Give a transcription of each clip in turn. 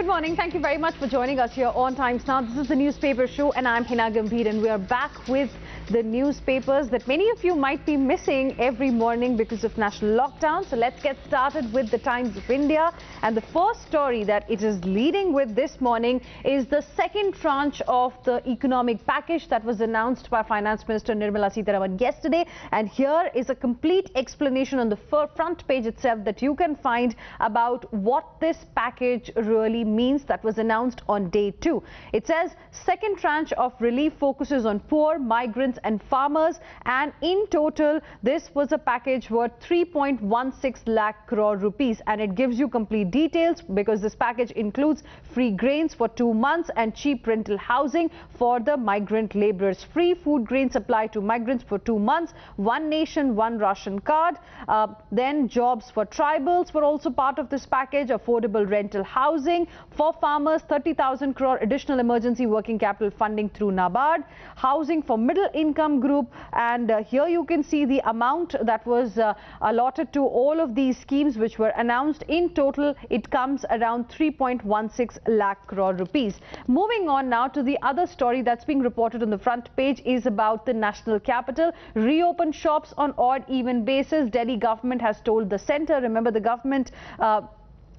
Good morning. Thank you very much for joining us here on Times Now. This is the newspaper show and I'm Hina Gambhir, and we are back with the newspapers that many of you might be missing every morning because of national lockdown. So let's get started with the Times of India. And the first story that it is leading with this morning is the second tranche of the economic package that was announced by Finance Minister Nirmala Sitharaman yesterday. And here is a complete explanation on the front page itself that you can find about what this package really means that was announced on day 2. It says second tranche of relief focuses on poor, migrants and farmers, and in total this was a package worth 3.16 lakh crore rupees, and it gives you complete details because this package includes free grains for 2 months and cheap rental housing for the migrant laborers, free food grain supply to migrants for 2 months, one nation one ration card, then jobs for tribals were also part of this package, affordable rental housing for farmers, 30,000 crore additional emergency working capital funding through Navbharat, housing for middle income group, and here you can see the amount that was allotted to all of these schemes which were announced. In total it comes around 3.16 lakh crore rupees. Moving on now to the other story that's being reported on the front page is about the national capital. Reopen shops on odd even basis. Delhi government has told the centre. Remember, the government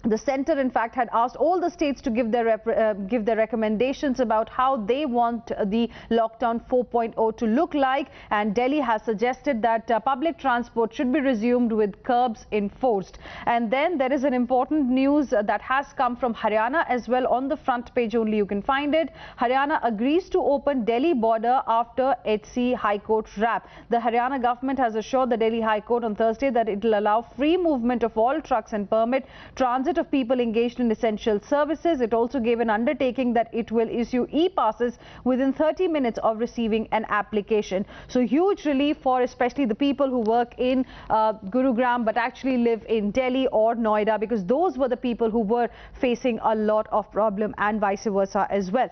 the centre, in fact, had asked all the states to give their recommendations about how they want the lockdown 4.0 to look like, and Delhi has suggested that public transport should be resumed with curbs enforced. And then there is an important news that has come from Haryana as well. On the front page only you can find it. Haryana agrees to open Delhi border after HC High Court rap. The Haryana government has assured the Delhi High Court on Thursday that it will allow free movement of all trucks and permit transit of people engaged in essential services. It also gave an undertaking that it will issue e-passes within 30 minutes of receiving an application. So huge relief for especially the people who work in Gurugram but actually live in Delhi or Noida, because those were the people who were facing a lot of problem, and vice versa as well.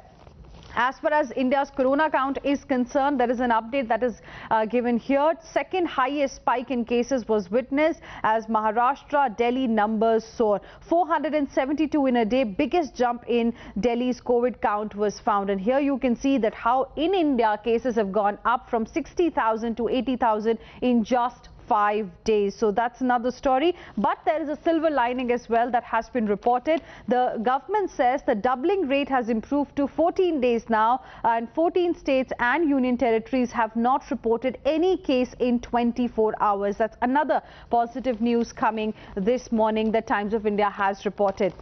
As far as India's corona count is concerned, there is an update that is given here. Second highest spike in cases was witnessed as Maharashtra, Delhi numbers soar. 472 in a day, biggest jump in Delhi's COVID count was found. And here you can see that how in India cases have gone up from 60,000 to 80,000 in just 5 days. So that's another story. But there is a silver lining as well that has been reported. The government says the doubling rate has improved to 14 days now, and 14 states and union territories have not reported any case in 24 hours. That's another positive news coming this morning that Times of India has reported.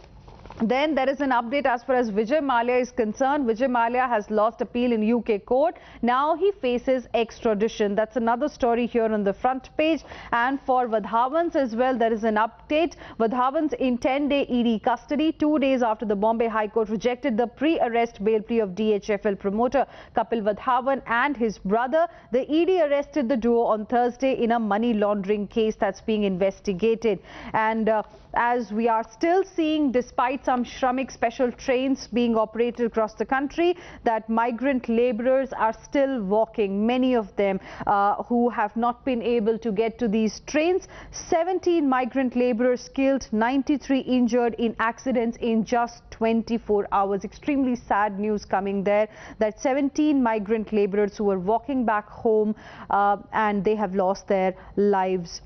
Then there is an update as far as Vijay Mallya is concerned. Vijay Mallya has lost appeal in UK court. Now he faces extradition. That's another story here on the front page. And for Vadhavans as well, there is an update. Vadhavans in 10-day ED custody 2 days after the Bombay High Court rejected the pre-arrest bail plea of DHFL promoter Kapil Vadhavan and his brother. The ED arrested the duo on Thursday in a money laundering case that's being investigated. And as we are still seeing, despite some Shramik special trains being operated across the country, that migrant laborers are still walking, many of them who have not been able to get to these trains. 17 migrant laborers killed, 93 injured in accidents in just 24 hours. Extremely sad news coming there, that 17 migrant laborers who were walking back home and they have lost their lives.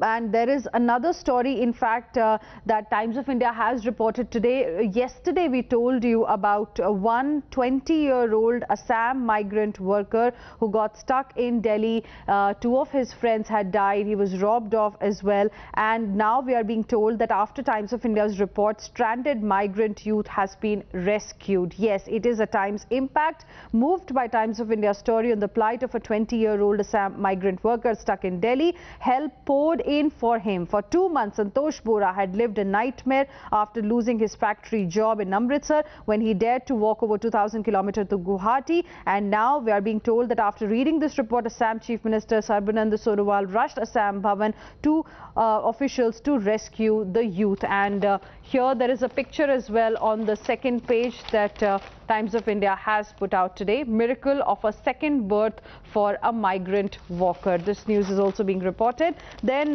And there is another story, in fact, that Times of India has reported today. Yesterday, we told you about one 20-year-old Assam migrant worker who got stuck in Delhi. 2 of his friends had died. He was robbed of as well. And now we are being told that after Times of India's report, stranded migrant youth has been rescued. Yes, it is a Times impact. Moved by Times of India story on the plight of a 20-year-old Assam migrant worker stuck in Delhi, help poured in for him. For 2 months, Santosh Bora had lived a nightmare after losing his factory job in Amritsar when he dared to walk over 2,000 kilometers to Guwahati. And now we are being told that after reading this report, Assam Chief Minister Sarbanand Sonowal rushed Assam Bhavan to officials to rescue the youth. And here there is a picture as well on the second page that Times of India has put out today. Miracle of a second birth for a migrant walker. This news is also being reported. Then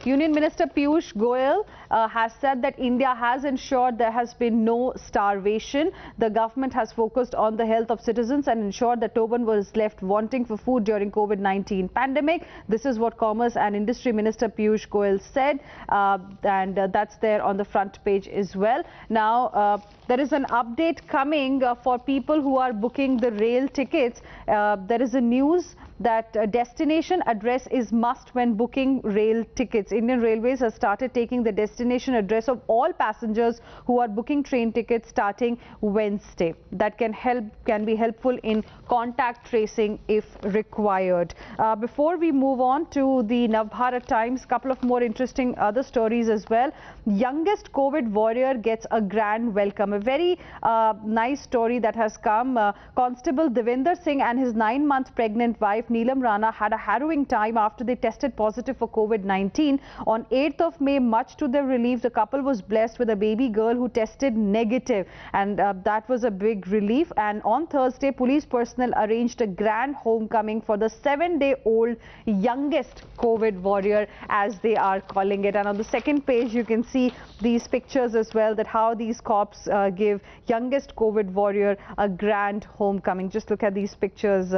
Union Minister Piyush Goyal has said that India has ensured there has been no starvation. The government has focused on the health of citizens and ensured that no one was left wanting for food during COVID-19 pandemic. This is what Commerce and Industry Minister Piyush Goyal said, and that's there on the front page as well. Now, there is an update coming for people who are booking the rail tickets. There is a news that destination address is must when booking rail tickets. Indian Railways has started taking the destination address of all passengers who are booking train tickets starting Wednesday. That can be helpful in contact tracing if required. Before we move on to the Navbharat Times, couple of more interesting other stories as well. Youngest COVID warrior gets a grand welcome. A very nice story that has come. Constable Devender Singh and his 9-month pregnant wife Neelam Rana had a harrowing time after they tested positive for COVID-19. On 8th of May, much to their relief, the couple was blessed with a baby girl who tested negative, and that was a big relief. And on Thursday, police personnel arranged a grand homecoming for the 7-day-old youngest COVID warrior, as they are calling it. And on the second page, you can see these pictures as well, that how these cops give youngest COVID warrior a grand homecoming. Just look at these pictures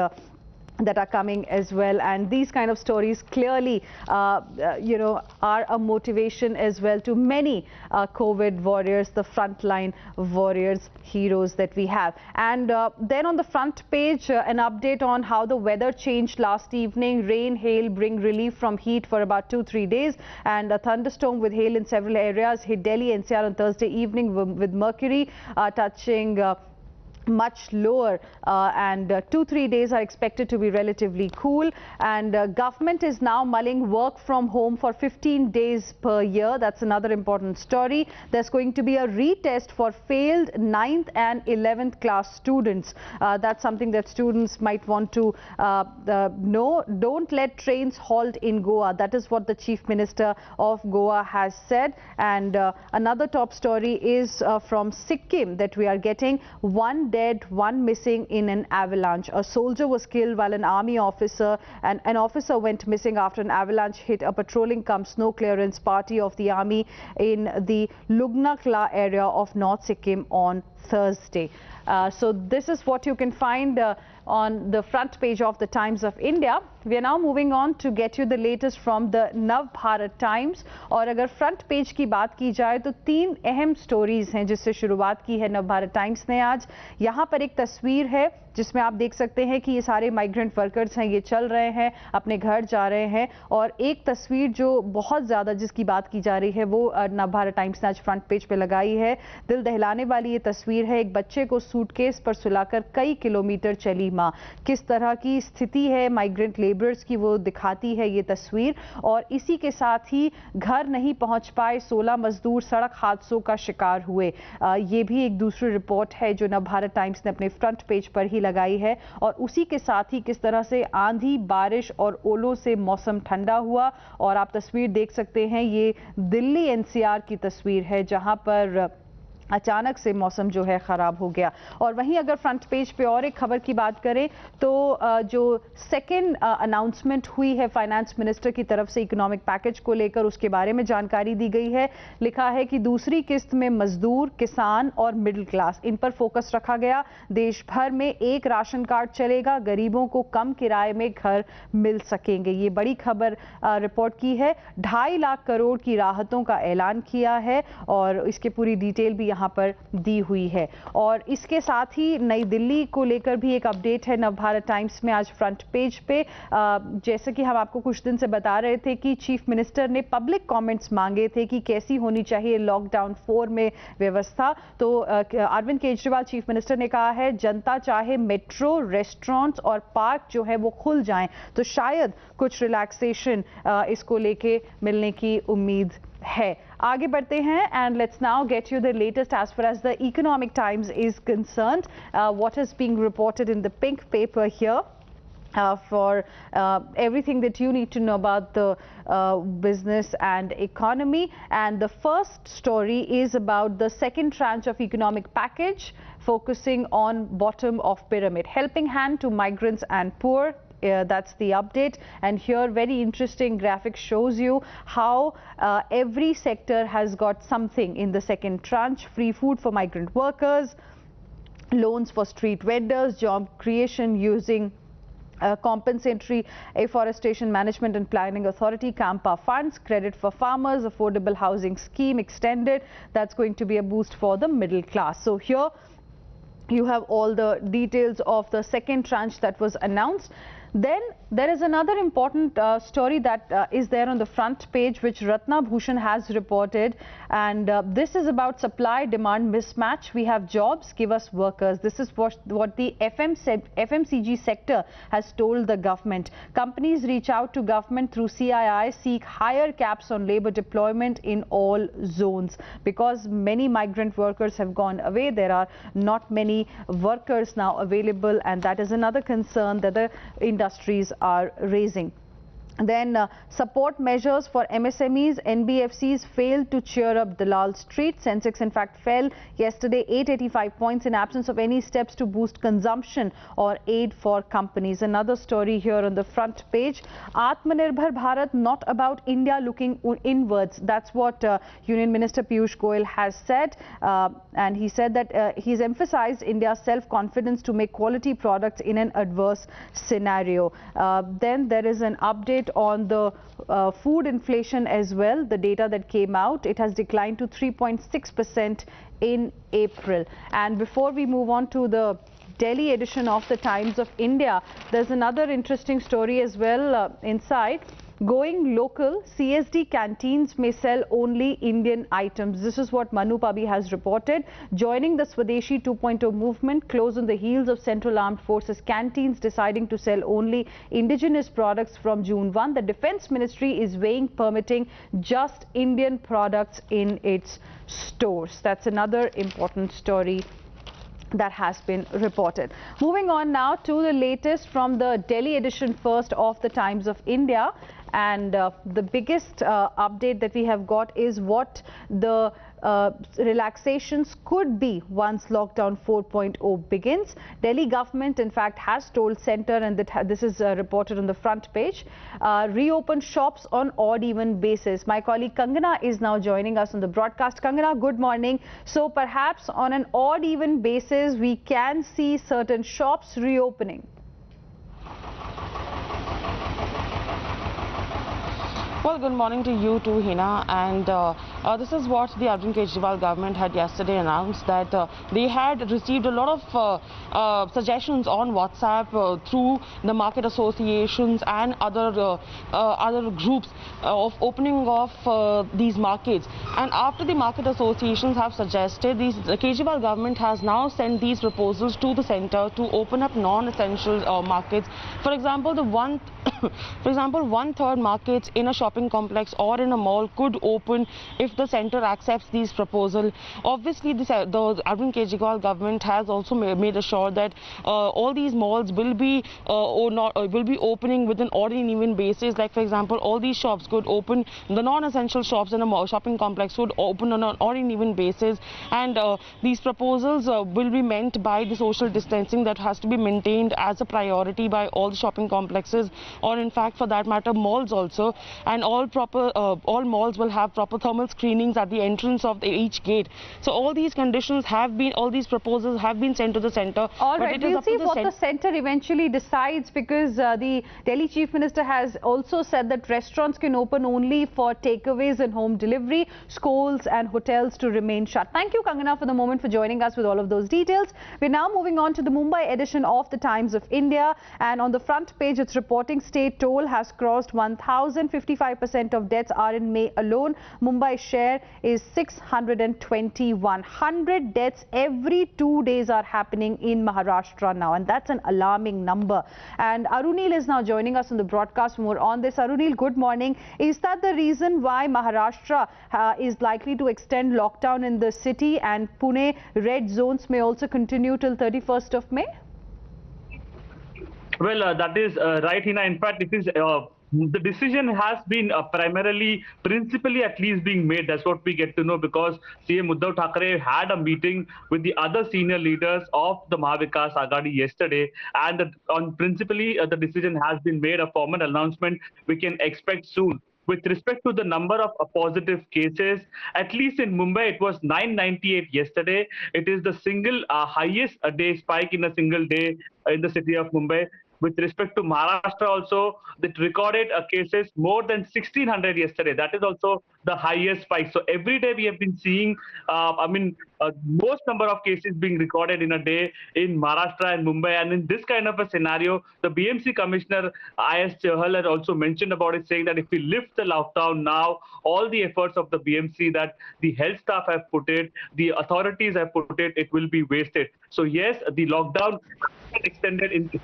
that are coming as well, and these kind of stories clearly are a motivation as well to many COVID warriors, the frontline warriors, heroes that we have. And then on the front page, an update on how the weather changed last evening. Rain, hail bring relief from heat for about 2-3 days, and a thunderstorm with hail in several areas hit Delhi NCR on Thursday evening with mercury touching much lower, and 2-3 days are expected to be relatively cool. And government is now mulling work from home for 15 days per year. That's another important story. There's going to be a retest for failed 9th and 11th class students. That's something that students might want to know. Don't let trains halt in Goa. That is what the Chief Minister of Goa has said. And another top story is from Sikkim that we are getting. 1 dead, 1 missing in an avalanche. A soldier was killed while an army officer and an officer went missing after an avalanche hit a patrolling cum snow clearance party of the army in the Lugnakla area of North Sikkim on Thursday. So this is what you can find on the front page of the Times of India. We are now moving on to get you the latest from the Navbharat Times. और अगर front page की बात की जाए तो 3 अहम stories हैं जिससे शुरुआत की है नवभारत टाइम्स ने आज। यहाँ पर एक तस्वीर है जिसमें आप देख सकते हैं कि ये सारे माइग्रेंट वर्कर्स हैं, ये चल रहे हैं, अपने घर जा रहे हैं। और एक तस्वीर जो बहुत ज़्यादा जिसकी बात की जा रही है वो नवभारत टाइम्स ने आज फ्रंट पेज पे लगाई है। दिल दहलाने वाली ये तस्वीर है, एक बच्चे को सूटकेस पर सुलाकर कई किलोमीटर चली माँ। किस तरह की स्थिति है माइग्रेंट लेबरर्स की वो दिखाती है ये तस्वीर। और इसी के साथ ही घर नहीं पहुंच पाए 16 मजदूर सड़क हादसों का शिकार हुए। ये भी एक दूसरी रिपोर्ट है जो नवभारत टाइम्स ने अपने फ्रंट पेज पर ही लगाई है। और उसी के साथ ही किस तरह से आंधी, बारिश और ओलों से मौसम ठंडा हुआ। और आप तस्वीर देख सकते हैं, ये दिल्ली एनसीआर की तस्वीर है जहां पर अचानक से मौसम जो है ख़राब हो गया। और वहीं अगर फ्रंट पेज पे और एक खबर की बात करें तो जो सेकेंड अनाउंसमेंट हुई है फाइनेंस मिनिस्टर की तरफ से इकोनॉमिक पैकेज को लेकर, उसके बारे में जानकारी दी गई है। लिखा है कि दूसरी किस्त में मजदूर, किसान और मिडिल क्लास, इन पर फोकस रखा गया। देश भर में एक राशन कार्ड चलेगा, गरीबों को कम किराए में घर मिल सकेंगे। ये बड़ी खबर रिपोर्ट की है। 2.5 लाख करोड़ की राहतों का ऐलान किया है और इसकी पूरी डिटेल भी यहाँ पर दी हुई है। और इसके साथ ही नई दिल्ली को लेकर भी एक अपडेट है नवभारत टाइम्स में आज फ्रंट पेज पे। जैसे कि हम आपको कुछ दिन से बता रहे थे कि चीफ मिनिस्टर ने पब्लिक कमेंट्स मांगे थे कि कैसी होनी चाहिए लॉकडाउन 4 में व्यवस्था। तो अरविंद केजरीवाल चीफ मिनिस्टर ने कहा है जनता चाहे मेट्रो, रेस्टोरेंट्स और पार्क जो है वो खुल जाएं तो शायद कुछ रिलैक्सेशन इसको लेके मिलने की उम्मीद है। आगे बढ़ते हैं and let's now get you the latest as far as the Economic Times is concerned. What is being reported in the pink paper here for everything that you need to know about the business and economy. And the first story is about the second tranche of economic package focusing on bottom of pyramid, helping hand to migrants and poor. That's the update. And here, very interesting graphic shows you how every sector has got something in the second tranche. Free food for migrant workers, loans for street vendors, job creation using compensatory afforestation management and planning authority, Campa funds, credit for farmers, affordable housing scheme extended. That's going to be a boost for the middle class. So here you have all the details of the second tranche that was announced. Then there is another important story that is there on the front page, which Ratna Bhushan has reported, and this is about supply-demand mismatch. We have jobs, give us workers. This is what the FMCG sector has told the government. Companies reach out to government through CII, seek higher caps on labour deployment in all zones. Because many migrant workers have gone away, there are not many workers now available, and that is another concern that the industries are raising. Then support measures for MSMEs, NBFCs failed to cheer up Dalal Street. Sensex in fact fell yesterday 885 points in absence of any steps to boost consumption or aid for companies. Another story here on the front page. Atmanirbhar Bharat, not about India looking inwards. That's what Union Minister Piyush Goyal has said. And he said that he's emphasized India's self-confidence to make quality products in an adverse scenario. Then there is an update on the food inflation as well. The data that came out, it has declined to 3.6% in April. And before we move on to the Delhi edition of the Times of India, there's another interesting story as well inside. Going local, CSD canteens may sell only Indian items. This is what Manu Pabi has reported. Joining the Swadeshi 2.0 movement, close on the heels of Central Armed Forces canteens deciding to sell only indigenous products from June 1, the Defence Ministry is weighing permitting just Indian products in its stores. That's another important story that has been reported. Moving on now to the latest from the Delhi edition first of the Times of India. And the biggest update that we have got is what the relaxations could be once lockdown 4.0 begins. Delhi government in fact has told centre, and this is reported on the front page, reopen shops on odd even basis. My colleague Kangana is now joining us on the broadcast. Kangana, good morning. So perhaps on an odd even basis we can see certain shops reopening. Well, good morning to you too, Hina. And this is what the Arvind Kejriwal government had yesterday announced, that they had received a lot of suggestions on WhatsApp through the market associations and other groups of opening of these markets. And after the market associations have suggested, the Kejriwal government has now sent these proposals to the centre to open up non-essential markets. For example, one-third markets in a shopping complex or in a mall could open if the centre accepts these proposals. Obviously, the Arvind Kejriwal government has also made sure that all these malls will be opening with an odd and even basis. Like, for example, all these shops could open, the non-essential shops in a mall, shopping complex would open on an odd and even basis. And these proposals will be meant by the social distancing that has to be maintained as a priority by all the shopping complexes, or in fact for that matter malls also. And all malls will have proper thermal screenings at the entrance of each gate. So all these conditions have been, all these proposals have been sent to the centre. All right, we'll see what the centre eventually decides, because the Delhi Chief Minister has also said that restaurants can open only for takeaways and home delivery, schools and hotels to remain shut. Thank you, Kangana, for the moment, for joining us with all of those details. We're now moving on to the Mumbai edition of the Times of India, and on the front page it's reporting state toll has crossed 1,055% of deaths are in May alone. Mumbai share is 621. 100 deaths every 2 days are happening in Maharashtra now, and that's an alarming number. And Arunil is now joining us on the broadcast for more on this. Arunil, good morning. Is that the reason why Maharashtra is likely to extend lockdown in the city, and Pune red zones may also continue till 31st of May? Well, that is right, Hina. In fact, it is The decision has been principally at least being made. That's what we get to know, because CM Uddhav Thackeray had a meeting with the other senior leaders of the Mahavikas Aghadi yesterday, and on principally the decision has been made. A formal announcement we can expect soon. With respect to the number of positive cases, at least in Mumbai, it was 998 yesterday. It is the single highest a day spike in a single day in the city of Mumbai. With respect to Maharashtra also, that recorded cases more than 1600 yesterday. That is also the highest spike. So every day we have been seeing, most number of cases being recorded in a day in Maharashtra and Mumbai. And in this kind of a scenario, the BMC Commissioner I.S. Chahal had also mentioned about it, saying that if we lift the lockdown now, all the efforts of the BMC that the health staff have put it, the authorities have put it, it will be wasted. So yes, the lockdown extended in the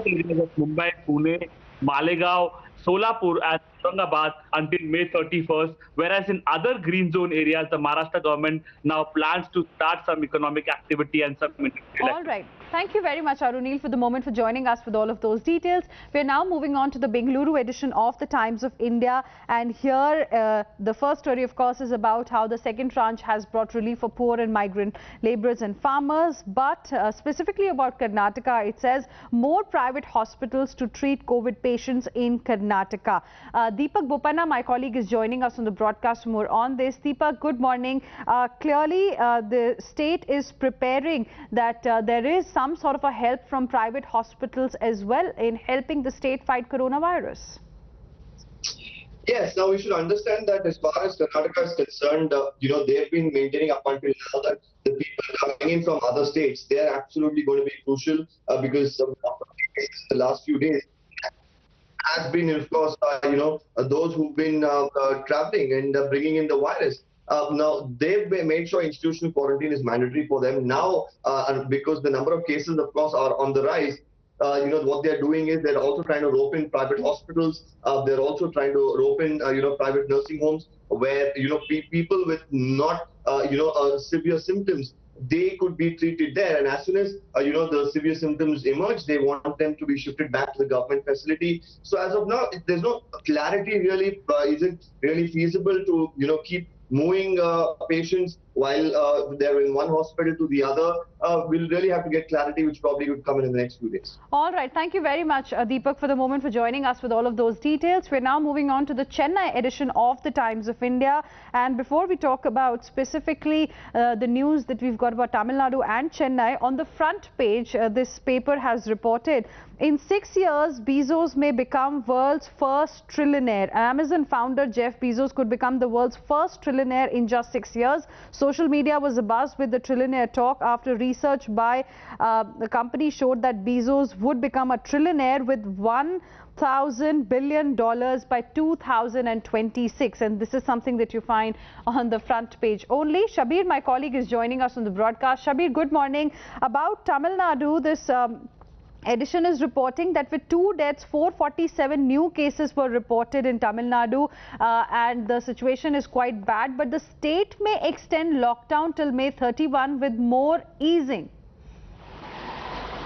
areas of Mumbai, Pune, Malegaon, Solapur, and Aurangabad until May 31st, whereas in other green zone areas, the Maharashtra government now plans to start some economic activity and some industrial All right. Thank you very much, Arunil, for the moment, for joining us with all of those details. We're now moving on to the Bengaluru edition of the Times of India. And here, the first story, of course, is about how the second tranche has brought relief for poor and migrant laborers and farmers. But specifically about Karnataka, it says more private hospitals to treat COVID patients in Karnataka. Deepak Bopanna, my colleague, is joining us on the broadcast for more on this. Deepak, good morning. Clearly, the state is preparing that there is some sort of a help from private hospitals as well in helping the state fight coronavirus. Yes, now we should understand that as far as Karnataka is concerned, they've been maintaining up until now that the people coming in from other states, they are absolutely going to be crucial because of the last few days has been, of course, those who've been traveling and bringing in the virus. Now, they've made sure institutional quarantine is mandatory for them now, because the number of cases, of course, are on the rise. What they're doing is they're also trying to rope in private hospitals. They're also trying to rope in, private nursing homes where, people with not, severe symptoms, they could be treated there. And as soon as, the severe symptoms emerge, they want them to be shifted back to the government facility. So as of now, there's no clarity really. Is it really feasible to, keep moving patients while they're in one hospital to the other? We'll really have to get clarity, which probably would come in the next few days. All right. Thank you very much, Deepak, for the moment, for joining us with all of those details. We're now moving on to the Chennai edition of the Times of India. And before we talk about specifically the news that we've got about Tamil Nadu and Chennai, on the front page, this paper has reported, in 6 years, Bezos may become world's first trillionaire. Amazon founder Jeff Bezos could become the world's first trillionaire in just 6 years. Social media was abuzz with the trillionaire talk after research by the company showed that Bezos would become a trillionaire with $1,000 billion by 2026. And this is something that you find on the front page only. Shabir, my colleague, is joining us on the broadcast. Shabir, good morning. About Tamil Nadu, this edition is reporting that with 2 deaths, 447 new cases were reported in Tamil Nadu, and the situation is quite bad. But the state may extend lockdown till May 31 with more easing.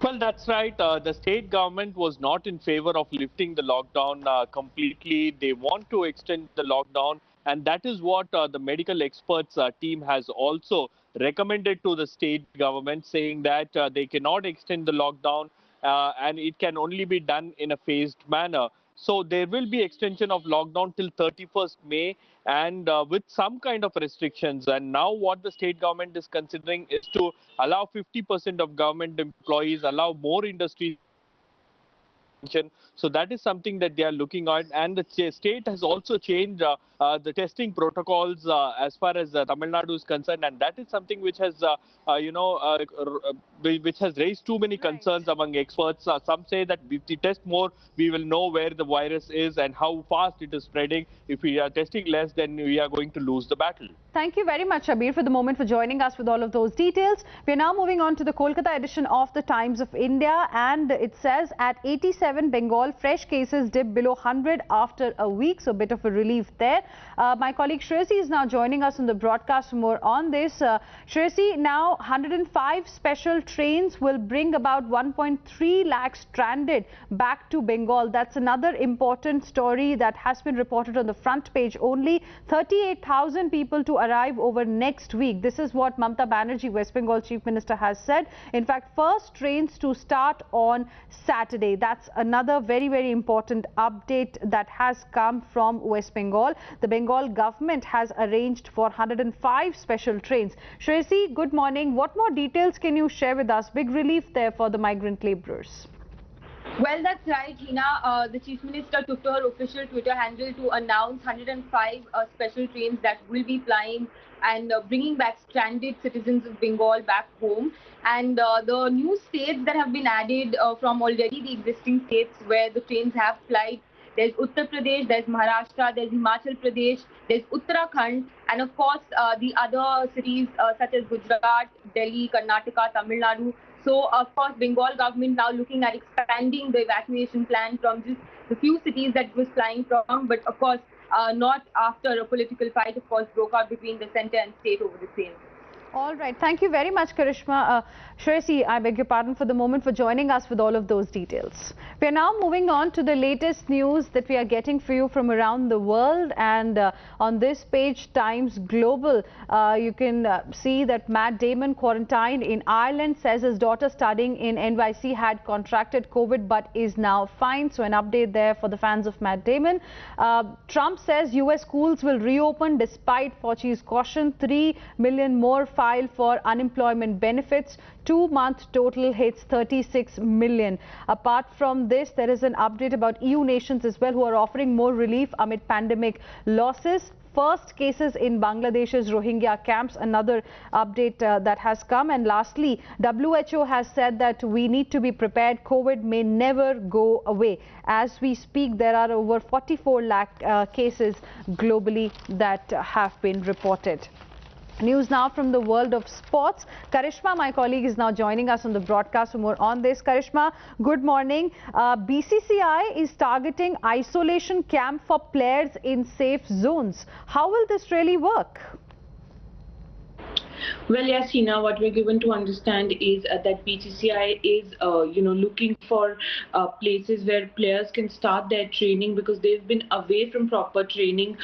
Well, that's right. The state government was not in favor of lifting the lockdown completely. They want to extend the lockdown, and that is what the medical experts team has also recommended to the state government, saying that they cannot extend the lockdown and it can only be done in a phased manner. So there will be extension of lockdown till 31st May and with some kind of restrictions. And now what the state government is considering is to allow 50% of government employees, allow more industries. So that is something that they are looking at, and the state has also changed the testing protocols as far as Tamil Nadu is concerned, and that is something which has which has raised too many concerns among experts. Some say that if we test more, we will know where the virus is and how fast it is spreading. If we are testing less, then we are going to lose the battle. Thank you very much, Shabir, for the moment, for joining us with all of those details. We are now moving on to the Kolkata edition of the Times of India, and it says at 87 37 Bengal, fresh cases dip below 100 after a week, so a bit of a relief there. My colleague Shresi is now joining us on the broadcast for more on this. Shresi, now 105 special trains will bring about 1.3 lakh stranded back to Bengal. That's another important story that has been reported on the front page only. 38,000 people to arrive over next week. This is what Mamata Banerjee, West Bengal Chief Minister, has said. In fact, first trains to start on Saturday. That's another very, very important update that has come from West Bengal. The Bengal government has arranged for 105 special trains. Shresi, good morning. What more details can you share with us? Big relief there for the migrant labourers. Well, that's right, Hina. The Chief Minister took to her official Twitter handle to announce 105 special trains that will be flying and bringing back stranded citizens of Bengal back home. And the new states that have been added from already the existing states where the trains have flight. There's Uttar Pradesh, there's Maharashtra, there's Himachal Pradesh, there's Uttarakhand, and of course the other cities such as Gujarat, Delhi, Karnataka, Tamil Nadu. So, of course, Bengal government now looking at expanding the evacuation plan from just the few cities that it was flying from, but of course, not after a political fight, of course, broke out between the centre and state over the same. All right. Thank you very much, Karishma. Shresi, I beg your pardon for the moment for joining us with all of those details. We are now moving on to the latest news that we are getting for you from around the world. And on this page, Times Global, you can see that Matt Damon, quarantined in Ireland, says his daughter studying in NYC had contracted COVID but is now fine. So an update there for the fans of Matt Damon. Trump says US schools will reopen despite Fauci's caution. 3 million more filed for unemployment benefits. 2-month total hits 36 million. Apart from this, there is an update about EU nations as well who are offering more relief amid pandemic losses. First cases in Bangladesh's Rohingya camps, another update that has come. And lastly, WHO has said that we need to be prepared. COVID may never go away. As we speak, there are over 44 lakh cases globally that have been reported. News now from the world of sports. Karishma, my colleague, is now joining us on the broadcast for more on this. Karishma, good morning. BCCI is targeting isolation camp for players in safe zones. How will this really work? Well, yes, Hina, what we're given to understand is that BCCI is, looking for places where players can start their training because they've been away from proper training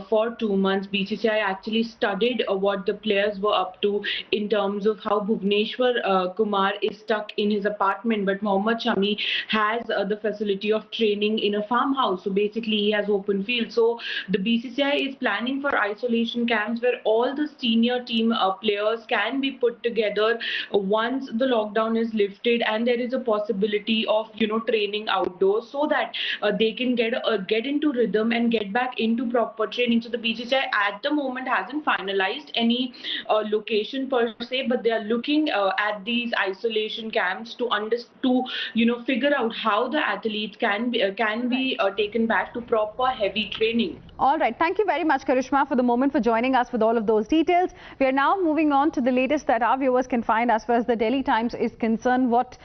for 2 months. BCCI actually studied what the players were up to in terms of how Bhuvneshwar Kumar is stuck in his apartment, but Mohammad Shami has the facility of training in a farmhouse. So basically, he has open field. So the BCCI is planning for isolation camps where all the senior team players can be put together once the lockdown is lifted and there is a possibility of training outdoors so that they can get into rhythm and get back into proper training. So the BCCI at the moment hasn't finalized any location per se, but they are looking at these isolation camps to figure out how the athletes can be taken back to proper heavy training. All right. Thank you very much, Karishma, for the moment for joining us with all of those details. We are now moving on to the latest that our viewers can find as far as the Delhi Times is concerned. What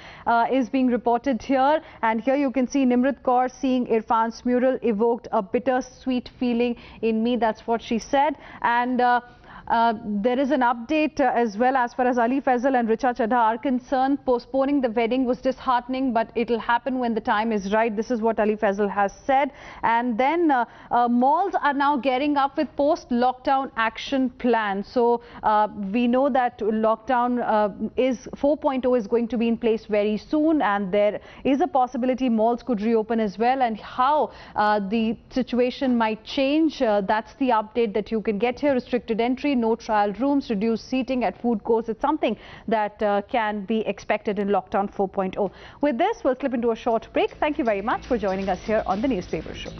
is being reported here? And here you can see Nimrat Kaur seeing Irfan's mural evoked a bittersweet feeling in me. That's what she said. And there is an update as well as far as Ali Faisal and Richa Chadha are concerned. Postponing the wedding was disheartening, but it will happen when the time is right. This is what Ali Faisal has said. And then malls are now gearing up with post-lockdown action plans. So we know that lockdown 4.0 is going to be in place very soon, and there is a possibility malls could reopen as well. And how the situation might change, that's the update that you can get here. Restricted entry, no trial rooms, reduced seating at food courts. It's something that can be expected in lockdown 4.0. With this, we'll slip into a short break. Thank you very much for joining us here on the Newspaper Show.